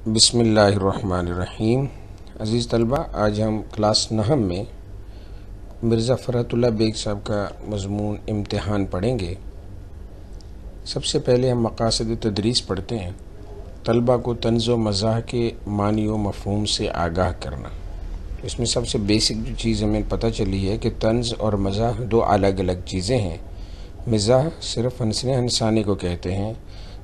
بسم اللہ الرحمن الرحیم۔ عزیز طلبہ، آج ہم کلاس نہم میں مرزا فرحت اللہ بیگ صاحب کا مضمون امتحان پڑھیں گے۔ سب سے پہلے ہم مقاصد تدریس پڑھتے ہیں۔ طلبہ کو طنز و مزاح کے معنی و مفہوم سے آگاہ کرنا۔ اس میں سب سے بیسک جو چیز ہمیں پتہ چلی ہے کہ طنز اور مزاح دو الگ الگ چیزیں ہیں۔ مزاح صرف ہنسنے ہنسانے کو کہتے ہیں،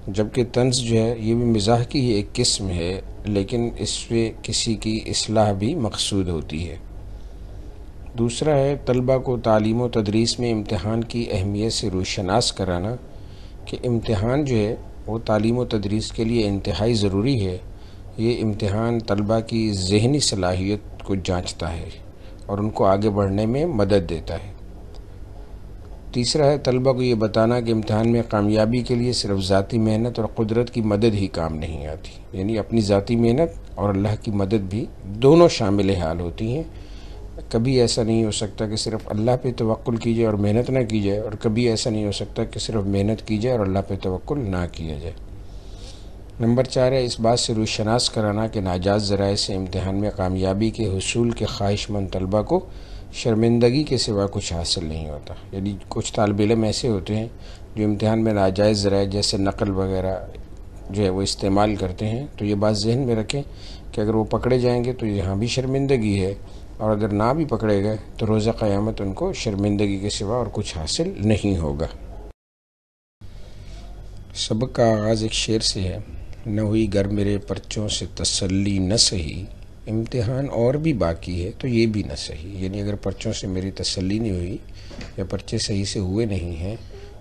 جبکہ طنز جو ہے یہ بھی مزاح کی ہی ایک قسم ہے، لیکن اس سے کسی کی اصلاح بھی مقصود ہوتی ہے۔ دوسرا ہے طلبہ کو تعلیم و تدریس میں امتحان کی اہمیت سے روشناس کرانا کہ امتحان جو ہے وہ تعلیم و تدریس کے لیے انتہائی ضروری ہے۔ یہ امتحان طلبہ کی ذہنی صلاحیت کو جانچتا ہے اور ان کو آگے بڑھنے میں مدد دیتا ہے۔ تیسرا ہے طلبہ کو یہ بتانا کہ امتحان میں کامیابی کے لیے صرف ذاتی محنت اور قدرت کی مدد ہی کام نہیں آتی، یعنی اپنی ذاتی محنت اور اللہ کی مدد بھی دونوں شامل حال ہوتی ہیں۔ کبھی ایسا نہیں ہو سکتا کہ صرف اللہ پہ توکل کی جائے اور محنت نہ کی جائے، اور کبھی ایسا نہیں ہو سکتا کہ صرف محنت کی جائے اور اللہ پہ توکل نہ کیا جائے۔ نمبر 4 ہے اس بات سے روشناس کرانا کہ ناجائز ذرائع سے امتحان میں کامیابی کے حصول کے خواہش مند طلبہ کو شرمندگی کے سوا کچھ حاصل نہیں ہوتا۔ یعنی کچھ طالب علم ایسے ہوتے ہیں جو امتحان میں ناجائز ذرائع جیسے نقل وغیرہ جو ہے وہ استعمال کرتے ہیں، تو یہ بات ذہن میں رکھیں کہ اگر وہ پکڑے جائیں گے تو یہاں بھی شرمندگی ہے، اور اگر نہ بھی پکڑے گئے تو روزہ قیامت ان کو شرمندگی کے سوا اور کچھ حاصل نہیں ہوگا۔ سبق کا آغاز ایک شعر سے ہے۔ نہ ہوئی گر میرے پرچوں سے تسلی نہ سہی، امتحان اور بھی باقی ہے تو یہ بھی نہ صحیح۔ یعنی اگر پرچوں سے میری تسلی نہیں ہوئی یا پرچے صحیح سے ہوئے نہیں ہیں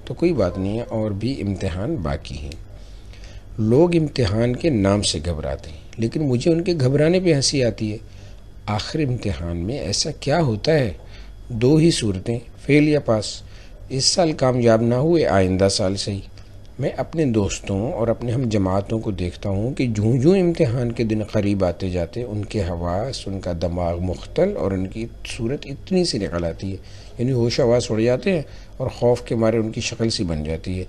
تو کوئی بات نہیں ہے، اور بھی امتحان باقی ہیں۔ لوگ امتحان کے نام سے گھبراتے ہیں، لیکن مجھے ان کے گھبرانے پہ ہنسی آتی ہے۔ آخر امتحان میں ایسا کیا ہوتا ہے؟ دو ہی صورتیں، فیل یا پاس۔ اس سال کامیاب نہ ہوئے، آئندہ سال صحیح۔ میں اپنے دوستوں اور اپنے ہم جماعتوں کو دیکھتا ہوں کہ جوں امتحان کے دن قریب آتے جاتے ان کے حواس، ان کا دماغ مختل اور ان کی صورت اتنی سی نکل آتی ہے، یعنی ہوش حواس اڑ جاتے ہیں اور خوف کے مارے ان کی شکل سی بن جاتی ہے۔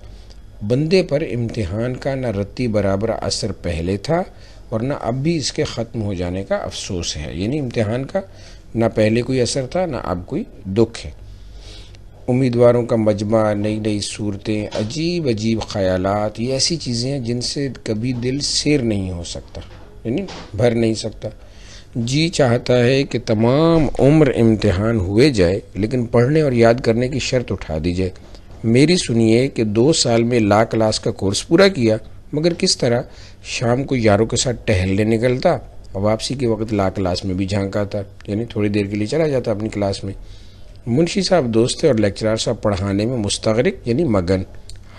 بندے پر امتحان کا نہ رتی برابر اثر پہلے تھا اور نہ اب بھی اس کے ختم ہو جانے کا افسوس ہے۔ یعنی امتحان کا نہ پہلے کوئی اثر تھا نہ اب کوئی دکھ ہے۔ امیدواروں کا مجمع، نئی نئی صورتیں، عجیب عجیب خیالات، یہ ایسی چیزیں ہیں جن سے کبھی دل سیر نہیں ہو سکتا، یعنی بھر نہیں سکتا۔ جی چاہتا ہے کہ تمام عمر امتحان ہوئے جائے، لیکن پڑھنے اور یاد کرنے کی شرط اٹھا دی جائے۔ میری سنیے کہ 2 سال میں لا کلاس کا کورس پورا کیا، مگر کس طرح؟ شام کو یاروں کے ساتھ ٹہلنے نکلتا اور واپسی کے وقت لا کلاس میں بھی جھانکا تھا، یعنی تھوڑی دیر کے لیے چلا جاتا اپنی کلاس میں۔ منشی صاحب دوست تھے اور لیکچرار صاحب پڑھانے میں مستغرق یعنی مگن۔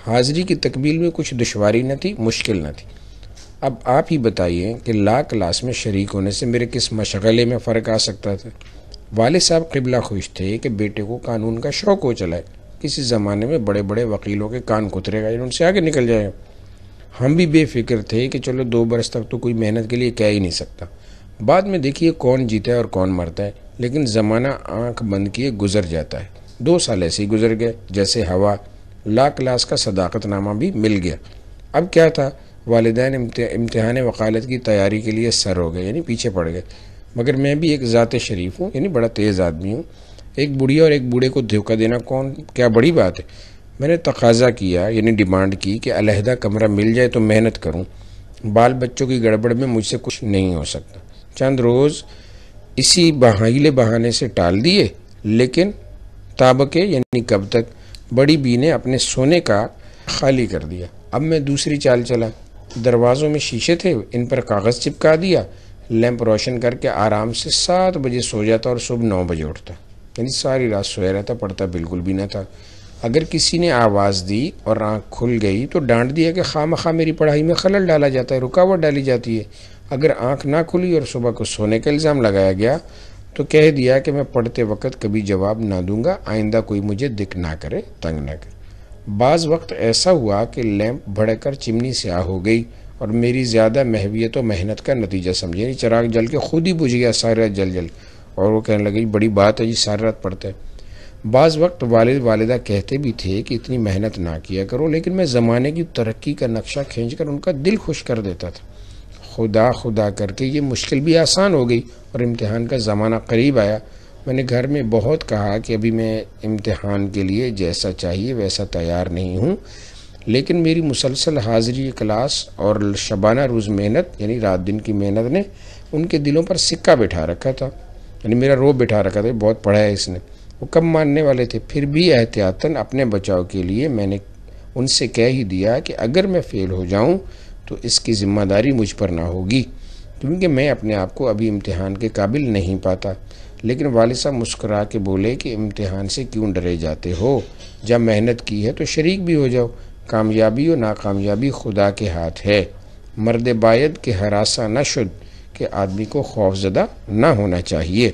حاضری کی تکمیل میں کچھ دشواری نہ تھی، مشکل نہ تھی۔ اب آپ ہی بتائیے کہ لا کلاس میں شریک ہونے سے میرے کس مشغلے میں فرق آ سکتا تھا؟ والد صاحب قبلہ خوش تھے کہ بیٹے کو قانون کا شوق ہو چلا ہے، کسی زمانے میں بڑے بڑے وکیلوں کے کان کترے گا، ان سے آگے نکل جائے گا۔ ہم بھی بے فکر تھے کہ چلو 2 برس تک تو کوئی محنت کے لیے کہہ ہی نہیں سکتا، بعد میں دیکھیے کون جیتا ہے اور کون مرتا ہے۔ لیکن زمانہ آنکھ بند کیے گزر جاتا ہے۔ 2 سال ایسے ہی گزر گئے جیسے ہوا۔ لا کلاس کا صداقت نامہ بھی مل گیا۔ اب کیا تھا؟ والدین امتحان وکالت کی تیاری کے لیے سر ہو گئے، یعنی پیچھے پڑ گئے۔ مگر میں بھی ایک ذات شریف ہوں، یعنی بڑا تیز آدمی ہوں۔ ایک بڑھیا اور ایک بوڑھے کو دھوکہ دینا کیا بڑی بات ہے؟ میں نے تقاضا کیا، یعنی ڈیمانڈ کی کہ علیحدہ کمرہ مل جائے تو محنت کروں۔ بال بچوں کی گڑبڑ میں مجھ سے کچھ نہیں ہو سکتا۔ چند روز اسی بہانے بہانے سے ٹال دیے، لیکن تابکے یعنی کب تک؟ بڑی بی نے اپنے سونے کا خالی کر دیا۔ اب میں دوسری چال چلا۔ دروازوں میں شیشے تھے، ان پر کاغذ چپکا دیا، لیمپ روشن کر کے آرام سے 7 بجے سو جاتا اور صبح 9 بجے اٹھتا، یعنی ساری رات سویا رہتا، پڑھتا بالکل بھی نہ تھا۔ اگر کسی نے آواز دی اور آنکھ کھل گئی تو ڈانٹ دیا کہ خواہ مخواہ میری پڑھائی میں خلل ڈالا جاتا ہے، رکاوٹ ڈالی جاتی ہے۔ اگر آنکھ نہ کھلی اور صبح کو سونے کا الزام لگایا گیا تو کہہ دیا کہ میں پڑھتے وقت کبھی جواب نہ دوں گا، آئندہ کوئی مجھے دکھ نہ کرے، تنگ نہ کرے۔ بعض وقت ایسا ہوا کہ لیمپ بھڑک کر چمنی سیاہ ہو گئی اور میری زیادہ محویت و محنت کا نتیجہ سمجھے، چراغ جل کے خود ہی بجھ گیا ساری رات جل اور وہ کہنے لگی بڑی بات ہے جی، ساری رات پڑھتے ہے۔ بعض وقت والد والدہ کہتے بھی تھے کہ اتنی محنت نہ کیا کرو، لیکن میں زمانے کی ترقی کا نقشہ کھینچ کر ان کا دل خوش کر دیتا تھا۔ خدا خدا کر کے یہ مشکل بھی آسان ہو گئی اور امتحان کا زمانہ قریب آیا۔ میں نے گھر میں بہت کہا کہ ابھی میں امتحان کے لیے جیسا چاہیے ویسا تیار نہیں ہوں، لیکن میری مسلسل حاضری کلاس اور شبانہ روز محنت یعنی رات دن کی محنت نے ان کے دلوں پر سکہ بٹھا رکھا تھا، یعنی میرا روب بٹھا رکھا تھا، بہت پڑھا ہے اس نے۔ وہ کم ماننے والے تھے، پھر بھی احتیاطاً اپنے بچاؤ کے لیے میں نے ان سے کہہ ہی دیا کہ اگر میں فیل ہو جاؤں تو اس کی ذمہ داری مجھ پر نہ ہوگی، کیونکہ میں اپنے آپ کو ابھی امتحان کے قابل نہیں پاتا۔ لیکن والد صاحب مسکرا کے بولے کہ امتحان سے کیوں ڈرے جاتے ہو، جب محنت کی ہے تو شریک بھی ہو جاؤ، کامیابی و ناکامیابی خدا کے ہاتھ ہے، مرد باید کہ ہراساں نہ شد کہ آدمی کو خوف زدہ نہ ہونا چاہیے۔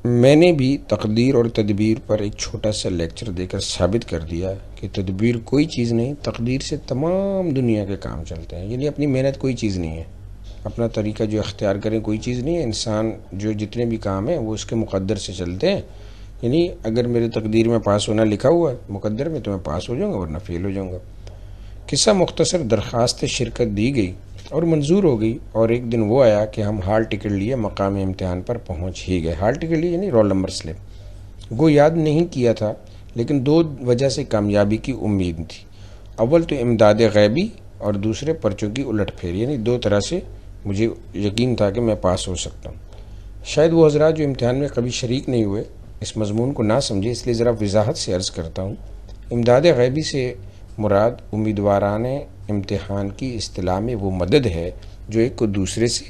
میں نے بھی تقدیر اور تدبیر پر ایک چھوٹا سا لیکچر دے کر ثابت کر دیا کہ تدبیر کوئی چیز نہیں، تقدیر سے تمام دنیا کے کام چلتے ہیں، یعنی اپنی محنت کوئی چیز نہیں ہے، اپنا طریقہ جو اختیار کریں کوئی چیز نہیں ہے، انسان جو جتنے بھی کام ہیں وہ اس کے مقدر سے چلتے ہیں، یعنی اگر میرے تقدیر میں پاس ہونا لکھا ہوا ہے مقدر میں تو میں پاس ہو جاؤں گا ورنہ فیل ہو جاؤں گا۔ قصہ مختصر، درخواست شرکت دی گئی اور منظور ہو گئی، اور ایک دن وہ آیا کہ ہم ہال ٹکٹ لیے مقام امتحان پر پہنچ ہی گئے۔ ہال ٹکٹ لیے یعنی رول نمبر سلپ وہ یاد نہیں کیا تھا، لیکن دو وجہ سے کامیابی کی امید تھی۔ اول تو امداد غیبی اور دوسرے پرچوں کی الٹ پھیر، یعنی دو طرح سے مجھے یقین تھا کہ میں پاس ہو سکتا ہوں۔ شاید وہ حضرات جو امتحان میں کبھی شریک نہیں ہوئے اس مضمون کو نہ سمجھے، اس لیے ذرا وضاحت سے عرض کرتا ہوں۔ امداد غیبی سے مراد امیدواران امتحان کی اصطلاح میں وہ مدد ہے جو ایک کو دوسرے سے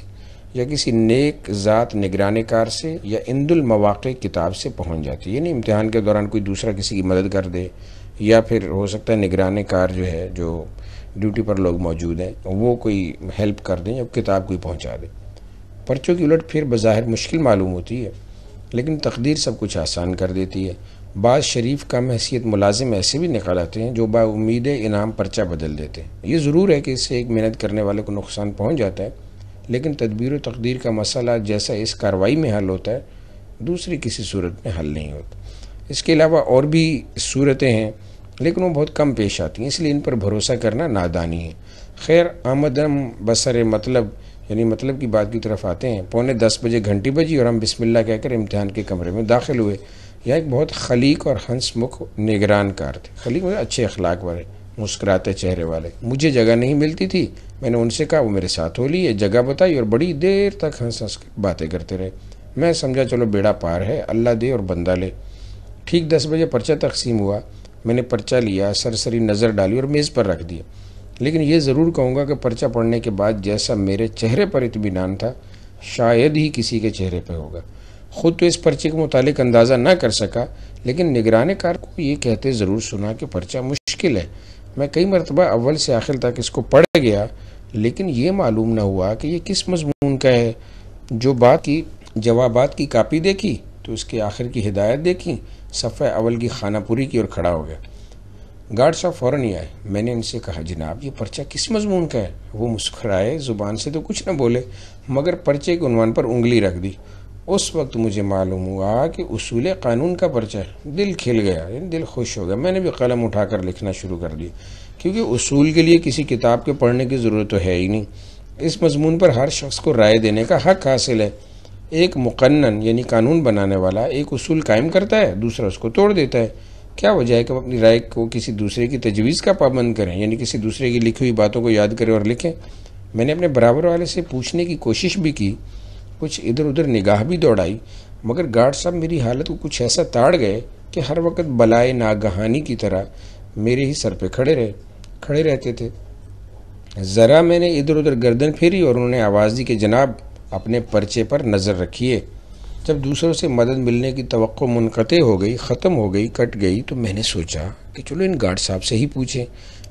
یا کسی نیک ذات نگران کار سے یا عند المواقع کتاب سے پہنچ جاتی ہے، یعنی امتحان کے دوران کوئی دوسرا کسی کی مدد کر دے، یا پھر ہو سکتا ہے نگران کار جو ہے جو ڈیوٹی پر لوگ موجود ہیں وہ کوئی ہیلپ کر دیں یا کتاب کوئی پہنچا دے۔ پرچوں کی الٹ پھر بظاہر مشکل معلوم ہوتی ہے، لیکن تقدیر سب کچھ آسان کر دیتی ہے۔ بعض شریف کم حیثیت ملازم ایسے بھی نکال آتے ہیں جو با امید انعام پرچہ بدل دیتے ہیں۔ یہ ضرور ہے کہ اس سے ایک محنت کرنے والے کو نقصان پہنچ جاتا ہے، لیکن تدبیر و تقدیر کا مسئلہ جیسا اس کارروائی میں حل ہوتا ہے دوسری کسی صورت میں حل نہیں ہوتا۔ اس کے علاوہ اور بھی صورتیں ہیں لیکن وہ بہت کم پیش آتی ہیں، اس لیے ان پر بھروسہ کرنا نادانی ہے۔ خیر، آمدم بسر مطلب یعنی مطلب کی بات کی طرف آتے ہیں۔ 9:45 بجے گھنٹی بجی اور ہم بسم اللہ کہہ کر امتحان کے کمرے میں داخل ہوئے۔ یہاں ایک بہت خلیق اور ہنس مکھ نگران کار تھے۔ خلیق مطلب اچھے اخلاق والے، مسکراتے چہرے والے۔ مجھے جگہ نہیں ملتی تھی، میں نے ان سے کہا، وہ میرے ساتھ ہو لیے، جگہ بتائی اور بڑی دیر تک ہنس ہنس باتیں کرتے رہے۔ میں سمجھا چلو بیڑا پار ہے، اللہ دے اور بندہ لے۔ ٹھیک 10 بجے پرچہ تقسیم ہوا۔ میں نے پرچہ لیا، سرسری نظر ڈالی اور میز پر رکھ دیا، لیکن یہ ضرور کہوں گا کہ پرچہ پڑھنے کے بعد جیسا میرے چہرے پر اطمینان تھا شاید ہی کسی کے چہرے پہ ہوگا۔ خود تو اس پرچے کے متعلق اندازہ نہ کر سکا، لیکن نگران کار کو یہ کہتے ضرور سنا کہ پرچہ مشکل ہے۔ میں کئی مرتبہ اول سے آخر تک اس کو پڑھ گیا، لیکن یہ معلوم نہ ہوا کہ یہ کس مضمون کا ہے۔ جو بات کی جوابات کی کاپی دیکھی تو اس کے آخر کی ہدایت دیکھی، صفحہ اول کی خانہ پوری کی اور کھڑا ہو گیا۔ گارڈ صاحب فوراً ہی آئے۔ میں نے ان سے کہا، جناب یہ پرچہ کس مضمون کا ہے؟ وہ مسکرائے، زبان سے تو کچھ نہ بولے مگر پرچے کے عنوان پر انگلی رکھ دی۔ اس وقت مجھے معلوم ہوا کہ اصول قانون کا پرچہ ہے۔ دل کھل گیا، یعنی دل خوش ہو گیا۔ میں نے بھی قلم اٹھا کر لکھنا شروع کر دیا، کیونکہ اصول کے لیے کسی کتاب کے پڑھنے کی ضرورت تو ہے ہی نہیں۔ اس مضمون پر ہر شخص کو رائے دینے کا حق حاصل ہے۔ ایک مقنن یعنی قانون بنانے والا ایک اصول قائم کرتا ہے، دوسرا اس کو توڑ دیتا ہے۔ کیا وجہ ہے کہ وہ اپنی رائے کو کسی دوسرے کی تجویز کا پابند کریں، یعنی کسی دوسرے کی لکھی ہوئی باتوں کو یاد کریں اور لکھیں؟ میں نے اپنے برابر والے سے پوچھنے کی کوشش بھی کی، کچھ ادھر ادھر نگاہ بھی دوڑائی، مگر گارڈ صاحب میری حالت کو کچھ ایسا تاڑ گئے کہ ہر وقت بلائے ناگہانی کی طرح میرے ہی سر پہ کھڑے رہتے تھے۔ ذرا میں نے ادھر ادھر گردن پھیری اور انہوں نے آواز دی کہ جناب اپنے پرچے پر نظر رکھیے۔ جب دوسروں سے مدد ملنے کی توقع منقطع ہو گئی، ختم ہو گئی، کٹ گئی، تو میں نے سوچا کہ چلو ان گارڈ صاحب سے ہی پوچھیں۔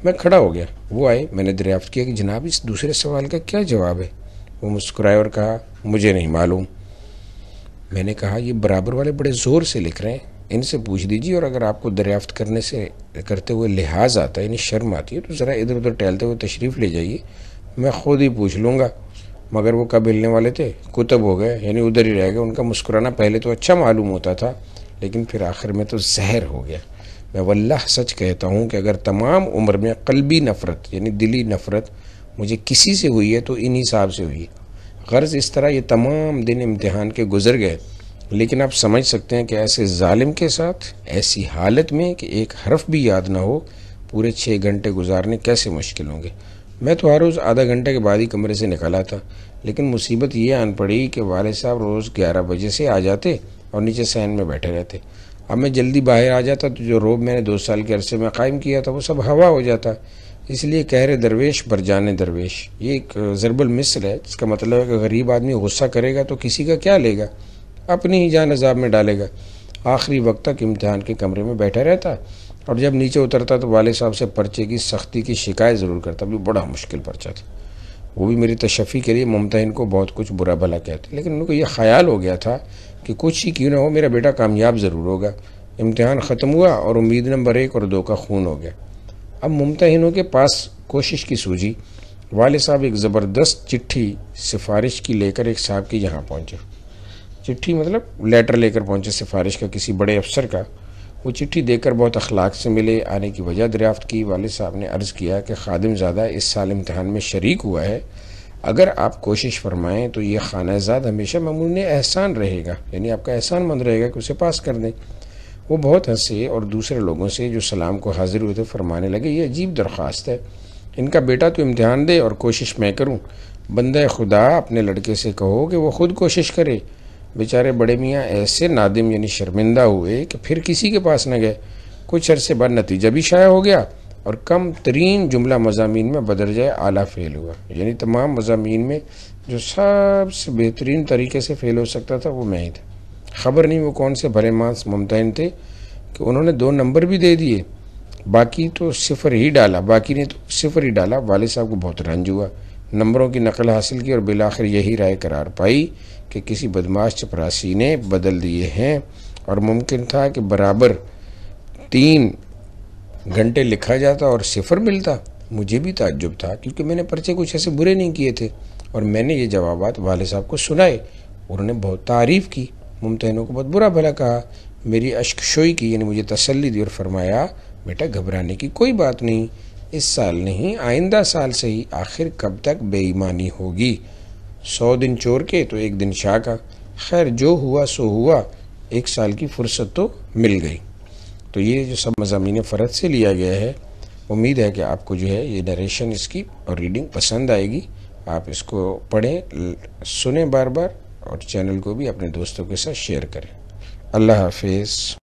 میں کھڑا ہو گیا، وہ آئے، میں نے دریافت کیا کہ جناب اس دوسرے سوال کا کیا جواب ہے؟ وہ مسکرائے اور کہا، مجھے نہیں معلوم۔ میں نے کہا، یہ برابر والے بڑے زور سے لکھ رہے ہیں، ان سے پوچھ دیجیے، اور اگر آپ کو دریافت کرتے ہوئے لحاظ آتا ہے، یعنی شرم آتی ہے، تو ذرا ادھر ادھر ٹہلتے ہوئے تشریف لے جائیے، میں خود ہی پوچھ لوں گا۔ مگر وہ کب ہلنے والے تھے، کتب ہو گئے، یعنی ادھر ہی رہ گئے۔ ان کا مسکرانا پہلے تو اچھا معلوم ہوتا تھا، لیکن پھر آخر میں تو زہر ہو گیا۔ میں واللہ سچ کہتا ہوں کہ اگر تمام عمر میں قلبی نفرت یعنی دلی نفرت مجھے کسی سے ہوئی ہے تو ان حساب سے ہوئی ہے۔ غرض اس طرح یہ تمام دن امتحان کے گزر گئے، لیکن آپ سمجھ سکتے ہیں کہ ایسے ظالم کے ساتھ ایسی حالت میں کہ ایک حرف بھی یاد نہ ہو پورے 6 گھنٹے گزارنے کیسے مشکل ہوں گے۔ میں تو ہر روز آدھا گھنٹے کے بعد ہی کمرے سے نکلا تھا، لیکن مصیبت یہ آن پڑی کہ والد صاحب روز 11 بجے سے آ جاتے اور نیچے صحن میں بیٹھے رہتے۔ اب میں جلدی باہر آ جاتا تو جو روب میں نے 2 سال کے عرصے میں قائم کیا تھا وہ سب ہوا ہو جاتا۔ اس لیے کہر درویش بر جان درویش، یہ ایک ضرب المثل ہے جس کا مطلب ہے کہ غریب آدمی غصہ کرے گا تو کسی کا کیا لے گا، اپنی ہی جان عذاب میں ڈالے گا۔ آخری وقت تک امتحان کے کمرے میں بیٹھا رہتا اور جب نیچے اترتا تو والد صاحب سے پرچے کی سختی کی شکایت ضرور کرتا، بھی بڑا مشکل پرچہ تھا۔ وہ بھی میری تشفی کے لیے ممتحن کو بہت کچھ برا بھلا کہتے، لیکن ان کو یہ خیال ہو گیا تھا کہ کچھ ہی کیوں نہ ہو میرا بیٹا کامیاب ضرور ہوگا۔ امتحان ختم ہوا اور امید نمبر 1 اور 2 کا خون ہو گیا۔ اب ممتحنوں کے پاس کوشش کی سوجی، والد صاحب ایک زبردست چٹھی سفارش کی لے کر ایک صاحب کی یہاں پہنچے۔ چٹھی مطلب لیٹر لے کر پہنچے سفارش کا کسی بڑے افسر کا۔ وہ چٹھی دیکھ کر بہت اخلاق سے ملے، آنے کی وجہ دریافت کی۔ والد صاحب نے عرض کیا کہ خادم زادہ اس سال امتحان میں شریک ہوا ہے، اگر آپ کوشش فرمائیں تو یہ خانہ زاد ہمیشہ ممنون احسان رہے گا، یعنی آپ کا احسان مند رہے گا کہ اسے پاس کر دیں۔ وہ بہت ہنسے اور دوسرے لوگوں سے جو سلام کو حاضر ہوئے تھے فرمانے لگے، یہ عجیب درخواست ہے، ان کا بیٹا تو امتحان دے اور کوشش میں کروں۔ بندہ خدا اپنے لڑکے سے کہو کہ وہ خود کوشش کرے۔ بیچارے بڑے میاں ایسے نادم یعنی شرمندہ ہوئے کہ پھر کسی کے پاس نہ گئے۔ کچھ عرصے بعد نتیجہ بھی شائع ہو گیا اور کم ترین جملہ مضامین میں بدرجہ اعلیٰ فیل ہوا، یعنی تمام مضامین میں جو سب سے بہترین طریقے سے فیل ہو سکتا تھا وہ میں ہی تھا۔ خبر نہیں وہ کون سے بھلے مانس ممتحن تھے کہ انہوں نے 2 نمبر بھی دے دیے، باقی تو 0 ہی ڈالا، باقی نے تو 0 ہی ڈالا۔ والد صاحب کو بہت رنج ہوا، نمبروں کی نقل حاصل کی اور بالآخر یہی رائے قرار پائی کہ کسی بدماش چپراسی نے بدل دیے ہیں، اور ممکن تھا کہ برابر 3 گھنٹے لکھا جاتا اور 0 ملتا۔ مجھے بھی تعجب تھا کیونکہ میں نے پرچے کچھ ایسے برے نہیں کیے تھے، اور میں نے یہ جوابات والد صاحب کو سنائے، انہوں نے بہت تعریف کی، ممتحنوں کو بہت برا بھلا کہا، میری اشک شوئی کی یعنی مجھے تسلی دی اور فرمایا بیٹا گھبرانے کی کوئی بات نہیں، اس سال نہیں آئندہ سال سے ہی، آخر کب تک بے ایمانی ہوگی، 100 دن چور کے تو 1 دن شاہ کا، خیر جو ہوا سو ہوا، 1 سال کی فرصت تو مل گئی۔ تو یہ جو سب مضامین فرد سے لیا گیا ہے، امید ہے کہ آپ کو جو ہے یہ نریشن اس کی اور ریڈنگ پسند آئے گی۔ آپ اس کو پڑھیں، سنیں بار بار، اور چینل کو بھی اپنے دوستوں کے ساتھ شیئر کریں۔ اللہ حافظ۔